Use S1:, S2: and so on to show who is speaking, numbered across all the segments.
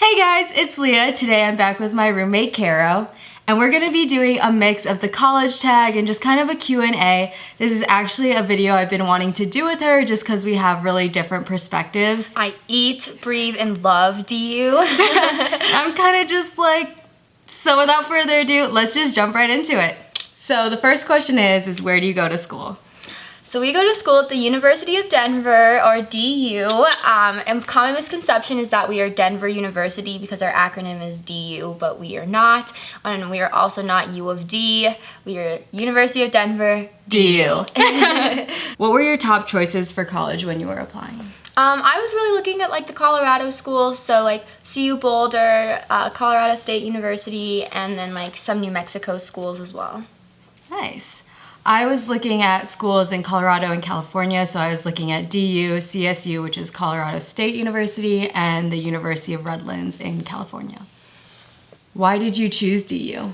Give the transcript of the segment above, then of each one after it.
S1: Hey guys, it's Leah. Today I'm back with my roommate Caro, and we're gonna be doing a mix of the college tag and just kind of a Q&A. This is actually a video I've been wanting to do with her just because we have really different perspectives.
S2: I eat, breathe, and love DU.
S1: I'm kind of just like, so without further ado, let's just jump right into it. So the first question is where do you go to school?
S2: So we go to school at the University of Denver, or DU, and common misconception is that we are Denver University because our acronym is DU, but we are not, and we are also not U of D. We are University of Denver, DU.
S1: What were your top choices for college when you were applying?
S2: I was really looking at like the Colorado schools, so like CU Boulder, Colorado State University, and then like some New Mexico schools as well.
S1: Nice. I was looking at schools in Colorado and California, so I was looking at DU, CSU, which is Colorado State University, and the University of Redlands in California. Why did you choose DU?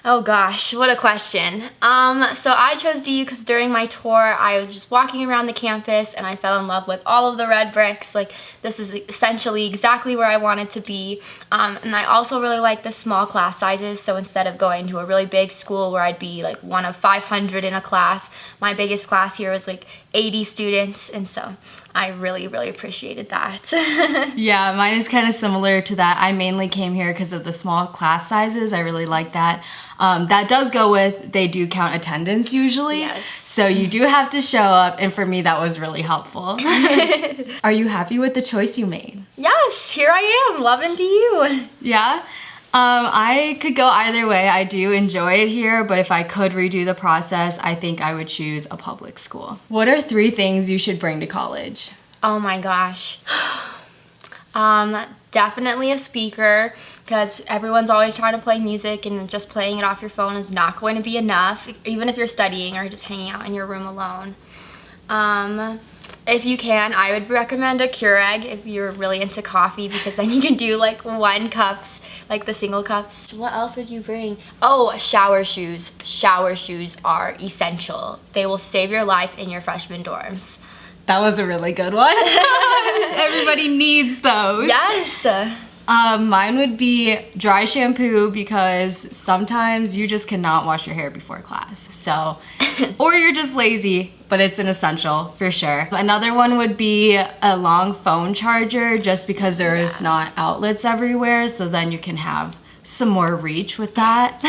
S2: Oh gosh, what a question. So I chose DU because during my tour, I was just walking around the campus and I fell in love with all of the red bricks. Like, this is essentially exactly where I wanted to be. And I also really like the small class sizes. So instead of going to a really big school where I'd be like one of 500 in a class, my biggest class here was like 80 students. And so I really, really appreciated that.
S1: Yeah, mine is kind of similar to that. I mainly came here because of the small class sizes. I really like that. That does go with, they do count attendance usually.
S2: Yes.
S1: So you do have to show up, and for me that was really helpful. Are you happy with the choice you made?
S2: Yes, here I am, loving DU.
S1: Yeah? I could go either way. I do enjoy it here, but if I could redo the process, I think I would choose a public school. What are 3 things you should bring to college?
S2: Oh my gosh. Definitely a speaker, because everyone's always trying to play music and just playing it off your phone is not going to be enough, even if you're studying or just hanging out in your room alone. If you can, I would recommend a Keurig if you're really into coffee, because then you can do like 1 cups, like the single cups. What else would you bring? Oh, shower shoes. Shower shoes are essential. They will save your life in your freshman dorms.
S1: That was a really good one. Everybody needs those.
S2: Yes.
S1: Mine would be dry shampoo, because sometimes you just cannot wash your hair before class. So, or you're just lazy, but it's an essential for sure. Another one would be a long phone charger, just because there's not outlets everywhere, so then you can have some more reach with that.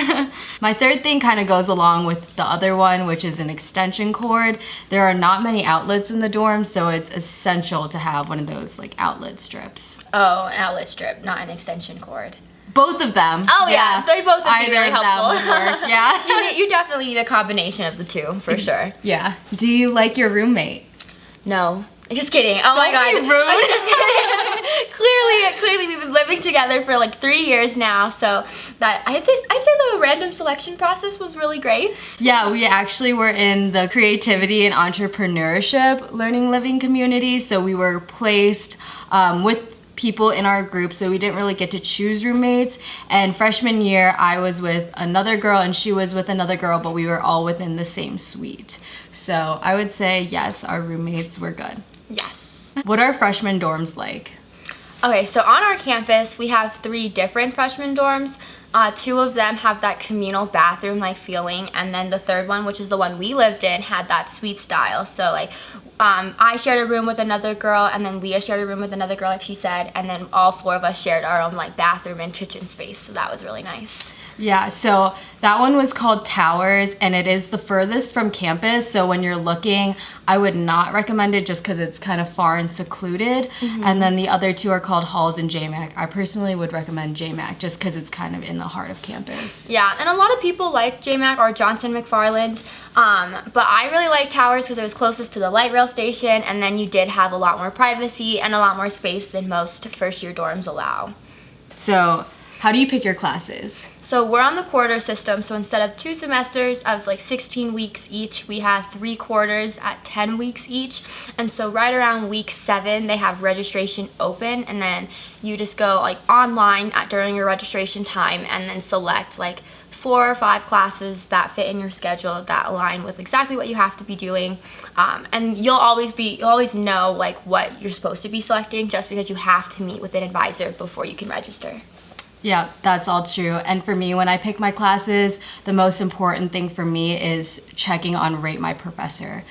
S1: My third thing kind of goes along with the other one, which is an extension cord. There are not many outlets in the dorm, so it's essential to have one of those like outlet strips.
S2: Oh, an outlet strip, not an extension cord.
S1: Both of them.
S2: Oh yeah, they both would be very
S1: Either of
S2: helpful.
S1: them would work, yeah.
S2: You definitely need a combination of the two, for sure.
S1: Yeah. Do you like your roommate?
S2: No. Just kidding. Oh my god.
S1: Don't be rude.
S2: I'm just kidding. Clearly we've been living together for like 3 years now, so that I'd say the random selection process was really great.
S1: Yeah, we actually were in the creativity and entrepreneurship learning living community, so we were placed with people in our group, so we didn't really get to choose roommates. And freshman year, I was with another girl and she was with another girl, but we were all within the same suite. So I would say yes, our roommates were good.
S2: Yes.
S1: What are freshman dorms like?
S2: Okay, so on our campus, we have 3 different freshman dorms. 2 of them have that communal bathroom-like feeling, and then the third one, which is the one we lived in, had that suite style. So like, I shared a room with another girl, and then Leah shared a room with another girl, like she said, and then all 4 of us shared our own like bathroom and kitchen space. So that was really nice.
S1: Yeah, so that one was called Towers, and it is the furthest from campus, so when you're looking, I would not recommend it just because it's kind of far and secluded. And then the other 2 are called Halls and JMAC. I personally would recommend JMAC just because it's kind of in the heart of campus.
S2: Yeah, and a lot of people like JMAC or Johnson McFarland, but I really like Towers because it was closest to the light rail station, and then you did have a lot more privacy and a lot more space than most first-year dorms allow.
S1: So how do you pick your classes?
S2: So we're on the quarter system, so instead of 2 semesters of like 16 weeks each, we have 3 quarters at 10 weeks each. And so right around week 7, they have registration open, and then you just go like online during your registration time and then select like 4 or 5 classes that fit in your schedule that align with exactly what you have to be doing, and you'll always know like what you're supposed to be selecting just because you have to meet with an advisor before you can register.
S1: Yeah, that's all true. And for me, when I pick my classes, the most important thing for me is checking on Rate My Professor.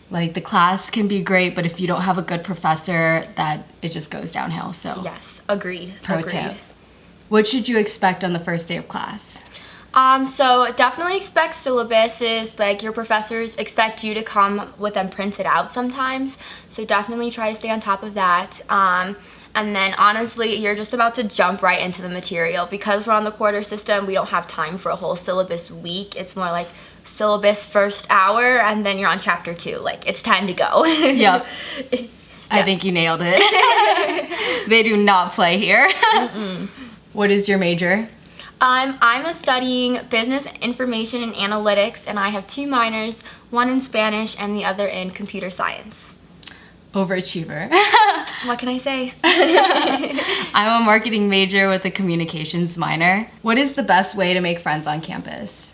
S1: Like, the class can be great, but if you don't have a good professor, that it just goes downhill. So
S2: Yes, agreed.
S1: Pro tip. What should you expect on the first day of class?
S2: So definitely expect syllabuses. Like, your professors expect you to come with them printed out sometimes. So definitely try to stay on top of that. And then honestly, you're just about to jump right into the material. Because we're on the quarter system, we don't have time for a whole syllabus week. It's more like syllabus first hour, and then you're on chapter 2. Like, it's time to go.
S1: Yep. I think you nailed it. They do not play here. What is your major?
S2: I'm studying business information and analytics, and I have 2 minors, one in Spanish and the other in computer science.
S1: Overachiever.
S2: What can I say?
S1: I'm a marketing major with a communications minor. What is the best way to make friends on campus?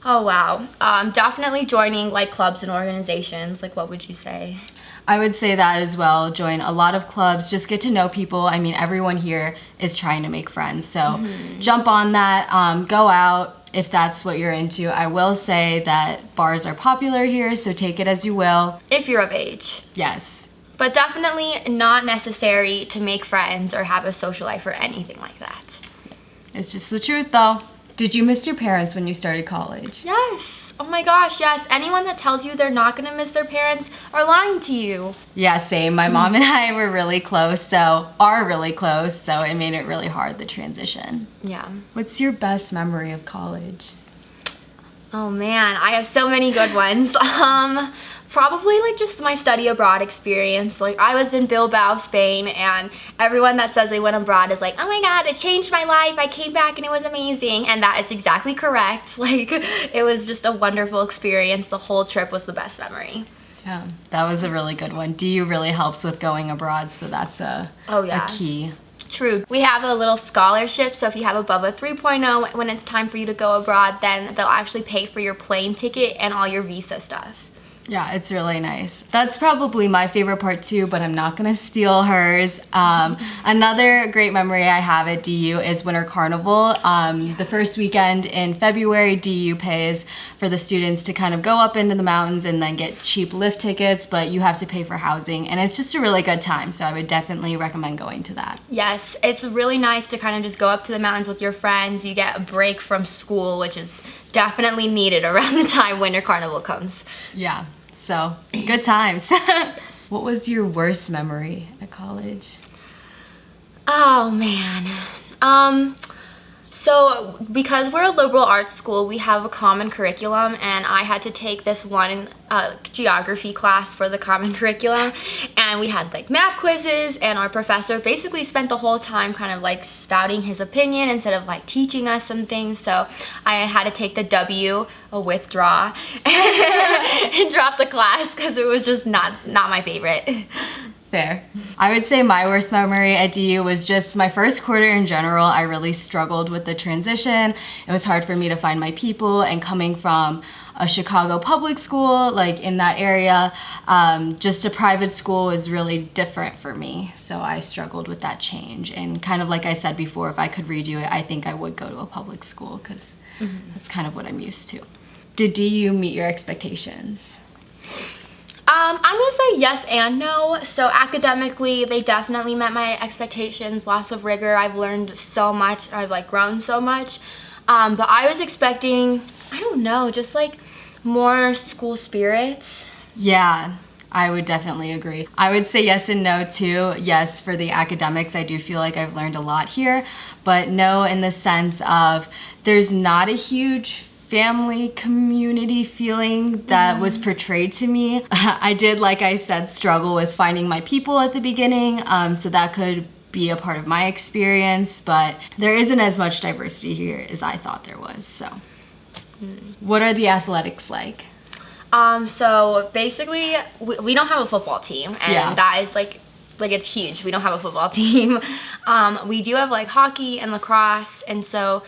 S2: Oh, wow. Definitely joining like clubs and organizations. Like, what would you say?
S1: I would say that as well. Join a lot of clubs, just get to know people. I mean, everyone here is trying to make friends. So jump on that, go out if that's what you're into. I will say that bars are popular here, so take it as you will.
S2: If you're of age.
S1: Yes.
S2: But definitely not necessary to make friends or have a social life or anything like that.
S1: It's just the truth, though. Did you miss your parents when you started college?
S2: Yes. Oh my gosh, yes. Anyone that tells you they're not going to miss their parents are lying to you.
S1: Yeah, same. My mom and I were really close, so it made it really hard, the transition.
S2: Yeah.
S1: What's your best memory of college?
S2: Oh man, I have so many good ones. Probably like just my study abroad experience. Like, I was in Bilbao, Spain, and everyone that says they went abroad is like, oh my god, it changed my life. I came back and it was amazing. And that is exactly correct. Like, it was just a wonderful experience. The whole trip was the best memory.
S1: Yeah, that was a really good one. DU really helps with going abroad, so that's a key.
S2: True. We have a little scholarship, so if you have above a 3.0 when it's time for you to go abroad, then they'll actually pay for your plane ticket and all your visa stuff.
S1: Yeah, it's really nice. That's probably my favorite part too, but I'm not gonna steal hers. Another great memory I have at DU is Winter Carnival. The first weekend in February, DU pays for the students to kind of go up into the mountains and then get cheap lift tickets, but you have to pay for housing, and it's just a really good time, so I would definitely recommend going to that.
S2: Yes, it's really nice to kind of just go up to the mountains with your friends. You get a break from school, which is definitely needed around the time Winter Carnival comes.
S1: Yeah, so good times. What was your worst memory at college?
S2: Oh man. So because we're a liberal arts school, we have a common curriculum, and I had to take this one geography class for the common curriculum, and we had like math quizzes, and our professor basically spent the whole time kind of like spouting his opinion instead of like teaching us some things. So I had to take the W, a withdraw, and drop the class because it was just not my favorite.
S1: Fair. I would say my worst memory at DU was just my first quarter in general. I really struggled with the transition. It was hard for me to find my people, and coming from a Chicago public school, like in that area, just a private school was really different for me. So I struggled with that change. And kind of like I said before, if I could redo it, I think I would go to a public school because that's kind of what I'm used to. Did DU meet your expectations?
S2: I'm gonna say yes and no. So academically, they definitely met my expectations. Lots of rigor. I've learned so much. I've like grown so much. But I was expecting, I don't know, just like more school spirit.
S1: Yeah, I would definitely agree. I would say yes and no too. Yes, for the academics, I do feel like I've learned a lot here, but no in the sense of there's not a huge family community feeling that was portrayed to me. I did, like I said, struggle with finding my people at the beginning, so that could be a part of my experience, but there isn't as much diversity here as I thought there was. So what are the athletics like?
S2: So basically we don't have a football team, and that is like it's huge. We don't have a football team. We do have like hockey and lacrosse, and so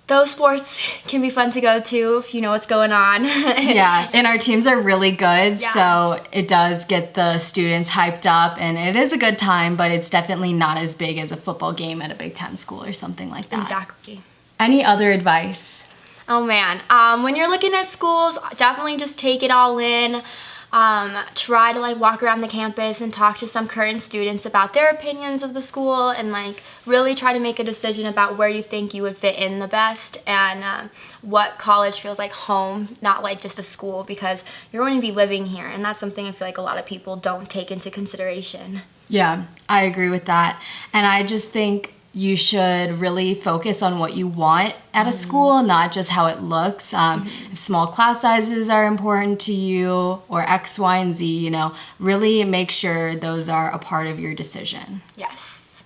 S2: those sports can be fun to go to if you know what's going on.
S1: Yeah, and our teams are really good,
S2: Yeah.
S1: so it does get the students hyped up, and it is a good time, but it's definitely not as big as a football game at a Big Ten school or something like that.
S2: Exactly.
S1: Any other advice?
S2: Oh man, when you're looking at schools, definitely just take it all in. Try to like walk around the campus and talk to some current students about their opinions of the school, and like really try to make a decision about where you think you would fit in the best, and what college feels like home, not like just a school, because you're going to be living here, and that's something I feel like a lot of people don't take into consideration.
S1: Yeah, I agree with that. And I just think you should really focus on what you want at a school, not just how it looks. If small class sizes are important to you, or X, Y, and Z, you know, really make sure those are a part of your decision.
S2: Yes.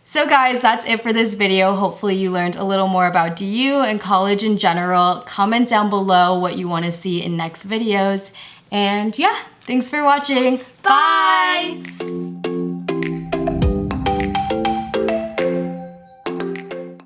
S1: So guys, that's it for this video. Hopefully you learned a little more about DU and college in general. Comment down below what you want to see in next videos. And yeah, thanks for watching.
S2: Bye.